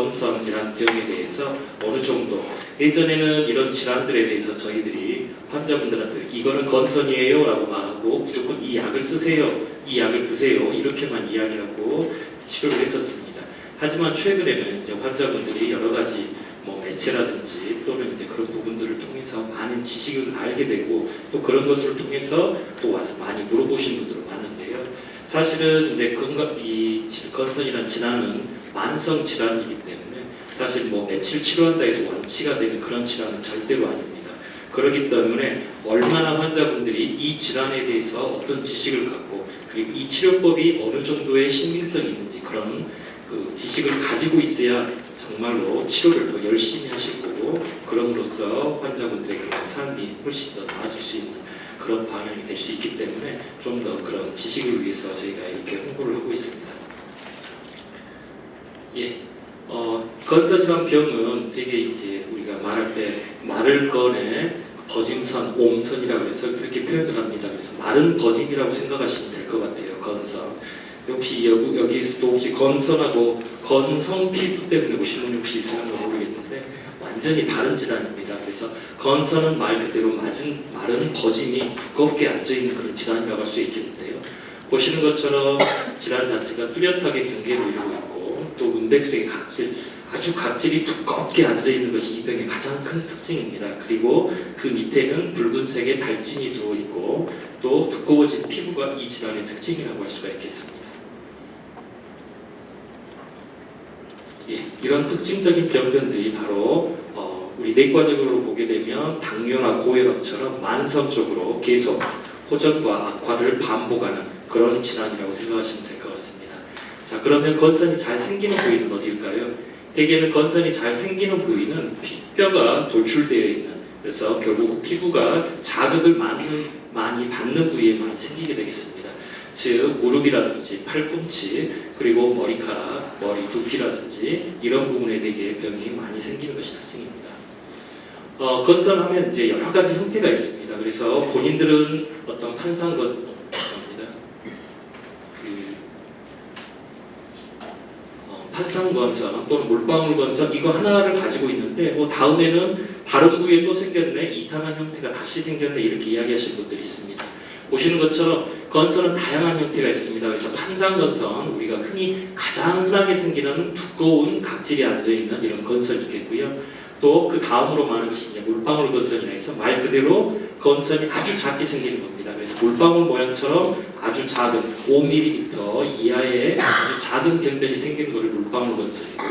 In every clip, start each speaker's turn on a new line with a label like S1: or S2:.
S1: 건선이라는 병에 대해서 어느 정도 예전에는 이런 질환들에 대해서 저희들이 환자분들한테 이거는 건선이에요 라고 말하고 무조건 이 약을 쓰세요, 이 약을 드세요 이렇게만 이야기하고 치료를 했었습니다. 하지만 최근에는 이제 환자분들이 여러 가지 뭐 매체라든지 또는 이제 그런 부분들을 통해서 많은 지식을 알게 되고 또 그런 것을 통해서 또 와서 많이 물어보시는 분들은 많은데요. 사실은 이제 이 건선이라는 질환은 만성 질환이기 때문에 사실 뭐 며칠 치료한다 해서 완치가 되는 그런 질환은 절대로 아닙니다. 그렇기 때문에 얼마나 환자분들이 이 질환에 대해서 어떤 지식을 갖고 그리고 이 치료법이 어느 정도의 신빙성이 있는지 그런 그 지식을 가지고 있어야 정말로 치료를 더 열심히 하실 거고 그럼으로써 환자분들의 그런 삶이 훨씬 더 나아질 수 있는 그런 방향이 될 수 있기 때문에 좀 더 그런 지식을 위해서 저희가 이렇게 홍보를 하고 있습니다. 예, 건선이란 병은 되게 이제 우리가 말할 때 말을 꺼내 버짐선, 옴선이라고 해서 그렇게 표현을 합니다. 그래서 마른 버짐이라고 생각하시면 될 것 같아요. 건선. 혹시 여기서도 혹시 건선하고 건성 피부 때문에 오신 분 혹시 있을까 모르겠는데 완전히 다른 질환입니다. 그래서 건선은 말 그대로 마른 버짐이 두껍게 앉아있는 그런 질환이라고 할 수 있겠는데요. 보시는 것처럼 질환 자체가 뚜렷하게 경계를 이루고 있고 또 은백색의 각질, 아주 각질이 두껍게 앉아있는 것이 이 병의 가장 큰 특징입니다. 그리고 그 밑에는 붉은색의 발진이 들어있고 또 두꺼워진 피부가 이 질환의 특징이라고 할 수가 있겠습니다. 예, 이런 특징적인 병변들이 바로 우리 내과적으로 보게 되면 당뇨나 고혈압처럼 만성적으로 계속 호전과 악화를 반복하는 그런 질환이라고 생각하시면 될 것 같습니다. 자, 그러면 건선이 잘 생기는 부위는 어디일까요? 대개는 건선이 잘 생기는 부위는 뼈가 돌출되어 있는 그래서 결국 피부가 자극을 많이 받는 부위에 많이 생기게 되겠습니다. 즉 무릎이라든지 팔꿈치 그리고 머리카락, 머리 두피라든지 이런 부분에 대해 병이 많이 생기는 것이 특징입니다. 건선하면 이제 여러 가지 형태가 있습니다. 그래서 본인들은 어떤 판상건선 또는 물방울건선 이거 하나를 가지고 있는데 다음에는 다른 부위에 또 생겼네, 이상한 형태가 다시 생겼네 이렇게 이야기하시는 분들이 있습니다. 보시는 것처럼 건선은 다양한 형태가 있습니다. 그래서 판상건선, 우리가 흔히 가장 흔하게 생기는 두꺼운 각질이 앉아있는 이런 건선이 있겠고요. 또 그 다음으로 많은 것이 이제 물방울 건선이라 해서 말 그대로 건선이 아주 작게 생기는 겁니다. 그래서 물방울 모양처럼 아주 작은 5mm 이하의 아주 작은 병변이 생기는 것을 물방울 건선이고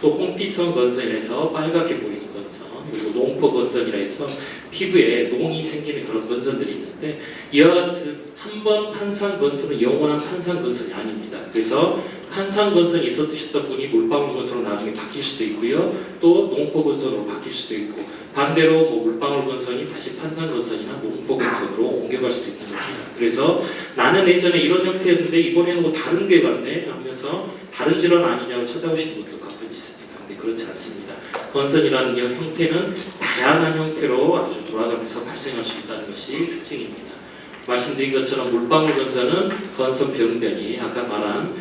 S1: 또 홍피성 건선이라 해서 빨갛게 보이는 건선 그리고 농포 건선이라 해서 피부에 농이 생기는 그런 건선들이 있는데 이와 같은 한 번 판상 건선은 영원한 판상 건선이 아닙니다. 그래서 판상 건선이 있었던 분이 물방울 건선으로 나중에 바뀔 수도 있고요. 또 농포 건선으로 바뀔 수도 있고 반대로 뭐 물방울 건선이 다시 판상 건선이나 농포 건선으로 옮겨갈 수도 있는 겁니다. 그래서 나는 예전에 이런 형태였는데 이번에는 뭐 다른 게 같네 하면서 다른 질환 아니냐고 찾아오시는 분도 가끔 있습니다. 근데 그렇지 않습니다. 건선이라는 형태는 다양한 형태로 아주 돌아가면서 발생할 수 있다는 것이 특징입니다. 말씀드린 것처럼 물방울 건선은 건선 병변이 아까 말한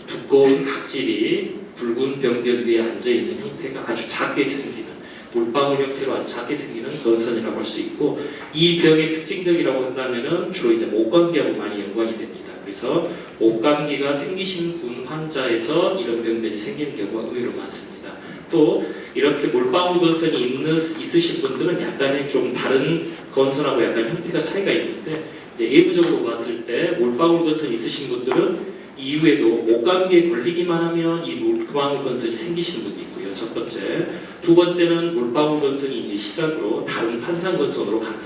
S1: 두꺼운 각질이 붉은 병변 위에 앉아있는 형태가 아주 작게 생기는 물방울 형태로 아주 작게 생기는 건선이라고 할 수 있고 이 병의 특징적이라고 한다면 주로 이제 목감기하고 많이 연관이 됩니다. 그래서 목감기가 생기신 분 환자에서 이런 병변이 생기는 경우가 의외로 많습니다. 또 이렇게 물방울 건선이 있으신 분들은 약간의 좀 다른 건선하고 약간 형태가 차이가 있는데 이제 예부적으로 봤을 때 물방울 건선이 있으신 분들은 이후에도 목감기에 걸리기만 하면 이 물방울 건선이 생기시는 분도 있고요. 첫 번째. 두 번째는 물방울 건선이 이제 시작으로 다른 판상 건선으로 가는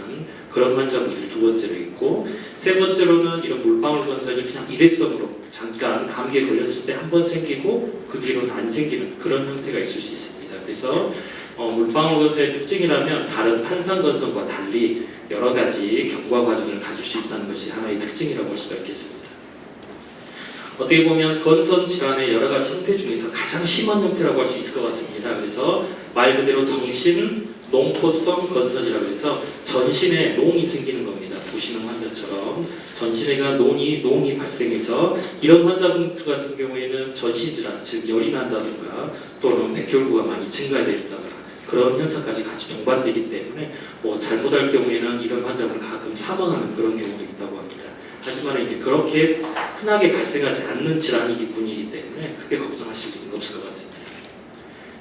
S1: 그런 환자분들이 두 번째로 있고 세 번째로는 이런 물방울 건선이 그냥 일회성으로 잠깐 감기에 걸렸을 때 한 번 생기고 그 뒤로는 안 생기는 그런 형태가 있을 수 있습니다. 그래서 물방울 건선의 특징이라면 다른 판상 건선과 달리 여러 가지 경과 과정을 가질 수 있다는 것이 하나의 특징이라고 할 수가 있겠습니다. 어떻게 보면 건선 질환의 여러 가지 형태 중에서 가장 심한 형태라고 할 수 있을 것 같습니다. 그래서 말 그대로 정신 농포성 건선이라고 해서 전신에 농이 생기는 겁니다. 보시는 환자처럼. 것처럼 전신에가 농이 발생해서 이런 환자분 같은 경우에는 전신질환, 즉 열이 난다든가 또는 백혈구가 많이 증가된다거나 그런 현상까지 같이 동반되기 때문에 뭐 잘못할 경우에는 이런 환자분 가끔 사망하는 그런 경우도 있다고 합니다. 하지만 이제 그렇게 흔하게 발생하지 않는 질환이기 뿐이기 때문에 크게 걱정하실 일은 없을 것 같습니다.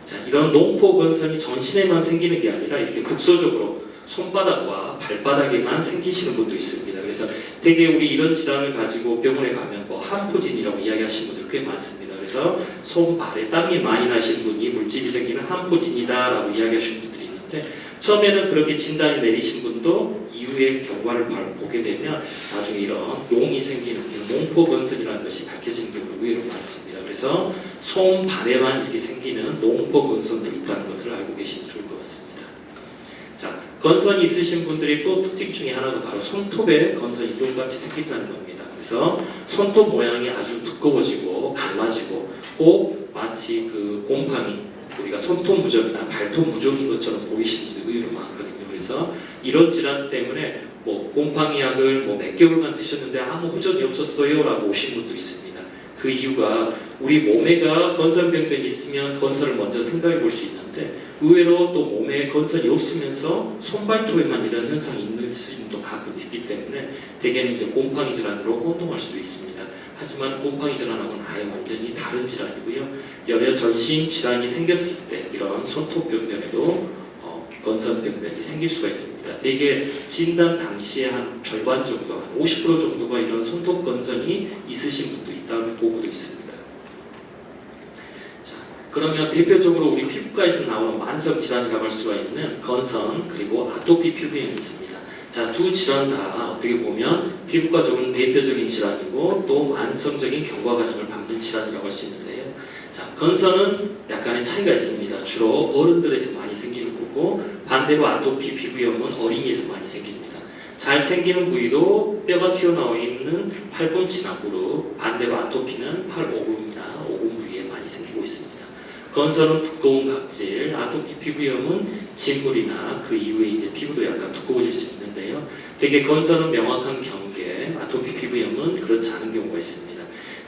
S1: 자, 이런 농포 건선이 전신에만 생기는 게 아니라 이렇게 국소적으로 손바닥과 발바닥에만 생기시는 분도 있습니다. 그래서 대개 우리 이런 질환을 가지고 병원에 가면 뭐 함포진이라고 이야기하시는 분들 꽤 많습니다. 그래서 손발에 땀이 많이 나신 분이 물집이 생기는 함포진이다라고 이야기하시는 분들이 있는데 처음에는 그렇게 진단을 내리신 분도 이후에 경과를 보게 되면 나중에 이런 용이 생기는 농포 건선이라는 것이 밝혀지는 경우도 의외로 많습니다. 그래서 손발에만 이렇게 생기는 농포 건선도 있다는 것을 알고 계시면 좋을 것 같습니다. 자, 건선이 있으신 분들이 또 특징 중에 하나가 바로 손톱에 건선이 똑같이 생긴다는 겁니다. 그래서 손톱 모양이 아주 두꺼워지고 갈라지고 꼭 마치 그 곰팡이 우리가 손톱 무좀이나 발톱 무좀인 것처럼 보이시는 분들이 의외로 많거든요. 그래서 이런 질환 때문에 뭐 곰팡이 약을 뭐 몇 개월간 드셨는데 아무 호전이 없었어요라고 오신 분도 있습니다. 그 이유가 우리 몸에가 건선병변이 있으면 건선을 먼저 생각해 볼 수 있는데 의외로 또 몸에 건선이 없으면서 손발톱에만 이런 현상이 있는 분도 가끔 있기 때문에 대개는 이제 곰팡이 질환으로 혼동할 수도 있습니다. 하지만 곰팡이 질환하고는 아예 완전히 다른 질환이고요. 여러 전신 질환이 생겼을 때 이런 손톱 병변에도 건선병변이 생길 수가 있습니다. 대개 진단 당시에 한 절반 정도, 한 50% 정도가 이런 손톱 건선이 있으신 분도 있다는 보고도 있습니다. 자, 그러면 대표적으로 우리 피부과에서 나오는 만성 질환이라고 할 수가 있는 건선 그리고 아토피 피부염이 있습니다. 자, 두 질환 다 어떻게 보면 피부과적으로는 대표적인 질환이고 또 만성적인 경과 과정을 밟는 질환이라고 할 수 있는데요. 자, 건선은 약간의 차이가 있습니다. 주로 어른들에서 많이 생기는 거고 반대로 아토피 피부염은 어린이에서 많이 생깁니다. 잘 생기는 부위도 뼈가 튀어나와 있는 팔꿈치나 무릎, 반대로 아토피는 팔 오금이나 오금 부위에 많이 생기고 있습니다. 건선은 두꺼운 각질, 아토피 피부염은 진물이나 그 이후에 이제 피부도 약간 두꺼워질 수 있는데요. 대개 건선은 명확한 경계, 아토피 피부염은 그렇지 않은 경우가 있습니다.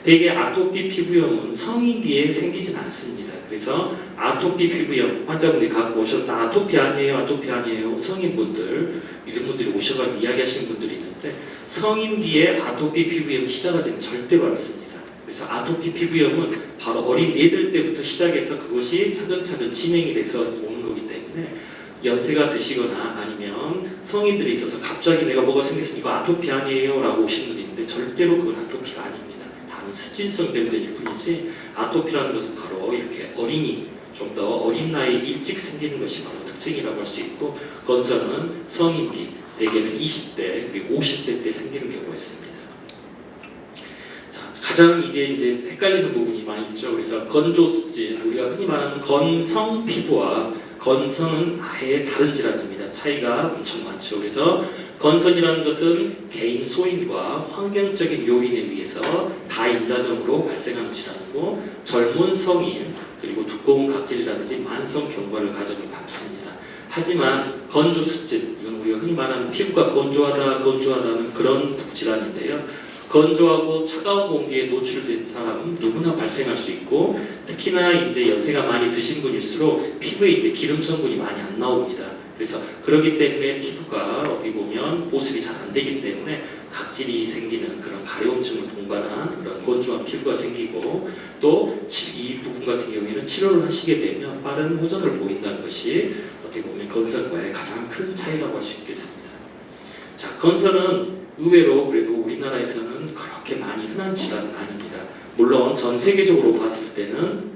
S1: 대개 아토피 피부염은 성인기에 생기진 않습니다. 그래서 아토피 피부염 환자분들이 가끔 오셨다 아토피 아니에요 성인분들 이런 분들이 오셔가지고 이야기하시는 분들이 있는데 성인기에 아토피 피부염이 시작하지는 절대로 않습니다. 그래서 아토피 피부염은 바로 어린 애들 때부터 시작해서 그것이 차근차근 진행이 돼서 오는 거기 때문에 연세가 드시거나 아니면 성인들이 있어서 갑자기 내가 뭐가 생겼으니까 아토피 아니에요 라고 오시는 분이 있는데 절대로 그건 아토피가 아닙니다. 다른 습진성 병변일 뿐이지 아토피라는 것은 바로 이렇게 어린이 좀 더 어린 나이에 일찍 생기는 것이 바로 특징이라고 할 수 있고 건선은 성인기 대개는 20대 그리고 50대 때 생기는 경우가 있습니다. 자, 가장 이게 이제 헷갈리는 부분이 많이 있죠. 그래서 건조습진 우리가 흔히 말하는 건성 피부와 건선은 아예 다른 질환입니다. 차이가 엄청 많죠. 그래서 건선이라는 것은 개인 소인과 환경적인 요인에 의해서 다인자적으로 발생하는 질환이고 젊은 성인 그리고 두꺼운 각질이라든지 만성 경과를 가정을 밟습니다. 하지만 건조습진 이건 우리가 흔히 말하는 피부가 건조하다는 그런 질환인데요. 건조하고 차가운 공기에 노출된 사람은 누구나 발생할 수 있고 특히나 이제 연세가 많이 드신 분일수록 피부에 이제 기름 성분이 많이 안 나옵니다. 그래서 그렇기 때문에 피부가 어떻게 보면 보습이 잘 안 되기 때문에 각질이 생기는 그런 가려움증을 동반한 그런 건조한 피부가 생기고 또 이 부분 같은 경우에는 치료를 하시게 되면 빠른 호전을 보인다는 것이 어떻게 보면 건선과의 가장 큰 차이라고 할 수 있겠습니다. 자, 건선은 의외로 그래도 우리나라에서는 그렇게 많이 흔한 질환은 아닙니다. 물론 전 세계적으로 봤을 때는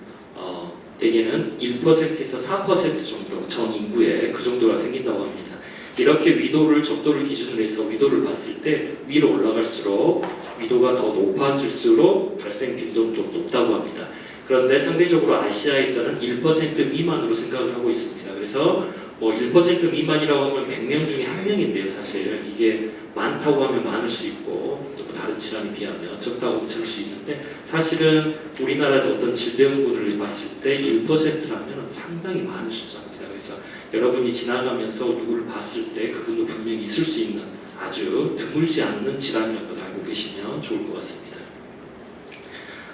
S1: 대개는 1%에서 4% 정도 전 인구에 그 정도가 생긴다고 합니다. 이렇게 적도를 기준으로 해서 위도를 봤을 때 위로 올라갈수록 위도가 더 높아질수록 발생 빈도는 좀 높다고 합니다. 그런데 상대적으로 아시아에서는 1% 미만으로 생각을 하고 있습니다. 그래서 뭐 1% 미만이라고 하면 100명 중에 1명인데요. 사실 이게 많다고 하면 많을 수 있고 또 다른 질환에 비하면 적다고 하면 적을 수 있는데 사실은 우리나라 어떤 질병군을 봤을 때 1%라면 상당히 많은 숫자입니다. 그래서 여러분이 지나가면서 누구를 봤을 때 그분도 분명히 있을 수 있는 아주 드물지 않는 질환이라고 알고 계시면 좋을 것 같습니다.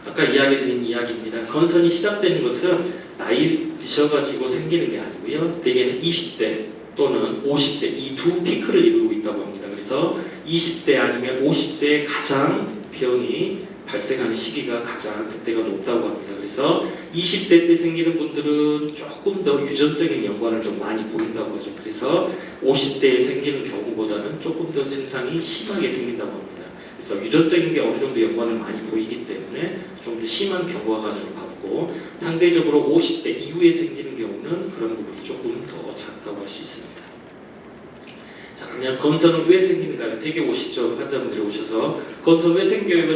S1: 아까 이야기드린 이야기입니다. 건선이 시작되는 것은 나이 드셔가지고 생기는 게 아니고요. 대개는 20대 또는 50대 이 두 피크를 이루고 있다고 합니다. 그래서 20대 아니면 50대에 가장 병이 발생하는 시기가 가장 그때가 높다고 합니다. 그래서 20대 때 생기는 분들은 조금 더 유전적인 연관을 좀 많이 보인다고 하죠. 그래서 50대에 생기는 경우보다는 조금 더 증상이 심하게 생긴다고 합니다. 그래서 유전적인 게 어느 정도 연관을 많이 보이기 때문에 좀 더 심한 경과 과정을 받고, 상대적으로 50대 이후에 생기는 경우는 그런 부분이 조금 더 작다고 할 수 있습니다. 자, 그러면 건선은 왜 생기는가요? 되게 오시죠. 환자분들이 오셔서 건선 왜 생겨요?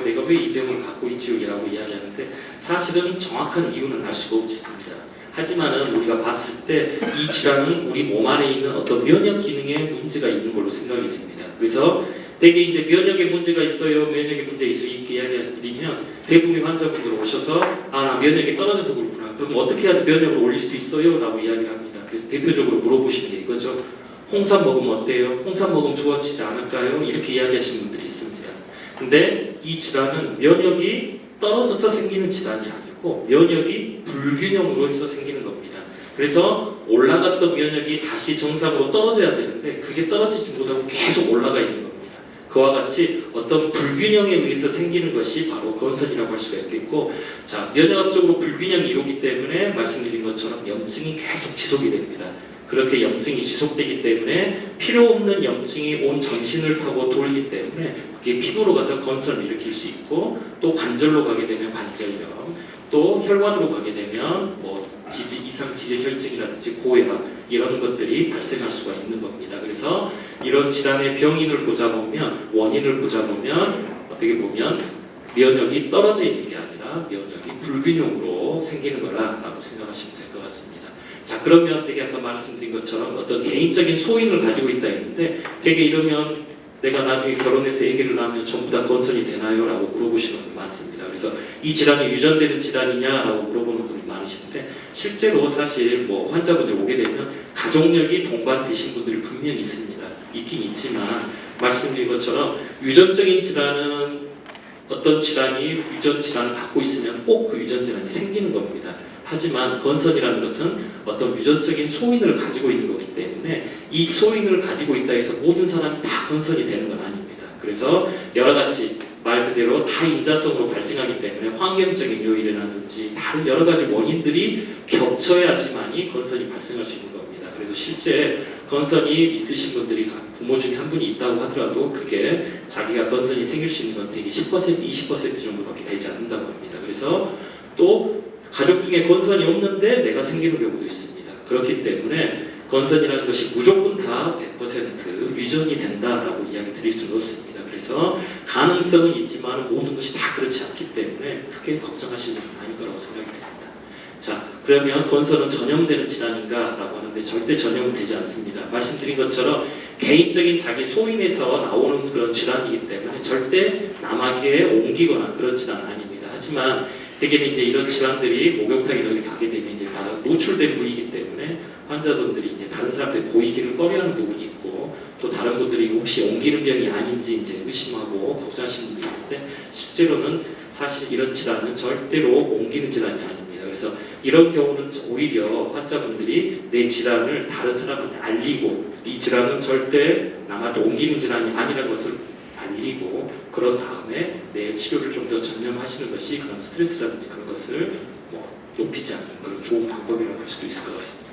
S1: 내가 왜 이 병을 갖고 있지요? 이라고 이야기하는데 사실은 정확한 이유는 알 수가 없습니다. 하지만은 우리가 봤을 때 이 질환은 우리 몸 안에 있는 어떤 면역 기능에 문제가 있는 걸로 생각이 됩니다. 그래서 대개 이제 면역에 문제가 있어요. 면역에 문제가 있어요. 이렇게 이야기해드리면 대부분의 환자분들 오셔서 나 면역이 떨어져서 그렇구나. 그럼 어떻게 해야 면역을 올릴 수 있어요? 라고 이야기를 합니다. 그래서 대표적으로 물어보시는 게 이거죠. 홍삼 먹으면 어때요? 홍삼 먹으면 좋아지지 않을까요? 이렇게 이야기하시는 분들이 있습니다. 근데 이 질환은 면역이 떨어져서 생기는 질환이 아니고 면역이 불균형으로 해서 생기는 겁니다. 그래서 올라갔던 면역이 다시 정상으로 떨어져야 되는데 그게 떨어지지 못하고 계속 올라가 있는 겁니다. 그와 같이 어떤 불균형에 의해서 생기는 것이 바로 건선이라고 할 수가 있겠고, 자, 면역학적으로 불균형이 이루기 때문에 말씀드린 것처럼 염증이 계속 지속이 됩니다. 그렇게 염증이 지속되기 때문에 필요 없는 염증이 온 전신을 타고 돌기 때문에 그게 피부로 가서 건선을 일으킬 수 있고, 또 관절로 가게 되면 관절염, 또 혈관으로 가게 되면 이상 지제혈증이라든지 고혈압 이런 것들이 발생할 수가 있는 겁니다. 그래서 이런 질환의 병인을 보자 보면, 원인을 보자 보면 어떻게 보면 면역이 떨어져 있는 게 아니라 면역이 불균형으로 생기는 거라고 생각하시면 될 것 같습니다. 자, 그러면 되게 아까 말씀드린 것처럼 어떤 개인적인 소인을 가지고 있다 했는데, 되게 이러면 내가 나중에 결혼해서 아기를 낳으면 전부 다 건선이 되나요? 라고 물어보시는 분이 많습니다. 그래서 이 질환이 유전되는 질환이냐? 라고 물어보는 분이 많으신데, 실제로 사실 환자분들 오게 되면 가족력이 동반되신 분들이 분명히 있습니다. 있긴 있지만 말씀드린 것처럼 유전적인 질환은 어떤 질환이 유전 질환을 갖고 있으면 꼭 그 유전 질환이 생기는 겁니다. 하지만 건선이라는 것은 어떤 유전적인 소인을 가지고 있는 거기 때문에 이 소인을 가지고 있다 해서 모든 사람이 다 건선이 되는 건 아닙니다. 그래서 여러 가지 말 그대로 다인자성으로 발생하기 때문에 환경적인 요인이라든지 다른 여러 가지 원인들이 겹쳐야지만이 건선이 발생할 수 있는 겁니다. 그래서 실제 건선이 있으신 분들이 부모 중에 한 분이 있다고 하더라도 그게 자기가 건선이 생길 수 있는 건 대개 10%, 20% 정도밖에 되지 않는다고 합니다. 그래서 또 가족 중에 건선이 없는데 내가 생기는 경우도 있습니다. 그렇기 때문에 건선이라는 것이 무조건 다 100% 유전이 된다라고 이야기 드릴 수는 없습니다. 그래서 가능성은 있지만 모든 것이 다 그렇지 않기 때문에 크게 걱정하실 일은 아닐 거라고 생각이 됩니다. 자, 그러면 건선은 전염되는 질환인가? 라고 하는데 절대 전염은 되지 않습니다. 말씀드린 것처럼 개인적인 자기 소인에서 나오는 그런 질환이기 때문에 절대 남에게 옮기거나 그런 질환은 아닙니다. 하지만 대개는 이제 이런 질환들이 목욕탕이나 어디 가게 되면 이제 다 노출된 부위이기 때문에 환자분들이 이제 다른 사람한테 보이기를 꺼려하는 부분이 있고, 또 다른 분들이 혹시 옮기는 병이 아닌지 이제 의심하고 걱정하시는 분들이 있는데, 실제로는 사실 이런 질환은 절대로 옮기는 질환이 아닙니다. 그래서 이런 경우는 오히려 환자분들이 내 질환을 다른 사람한테 알리고, 이 질환은 절대 남한테 옮기는 질환이 아니라는 것을 알리고, 그런 다음에 내 치료를 좀 더 전념하시는 것이 그런 스트레스라든지 그런 것을 높이지 않는 그런 좋은 방법이라고 할 수도 있을 것 같습니다.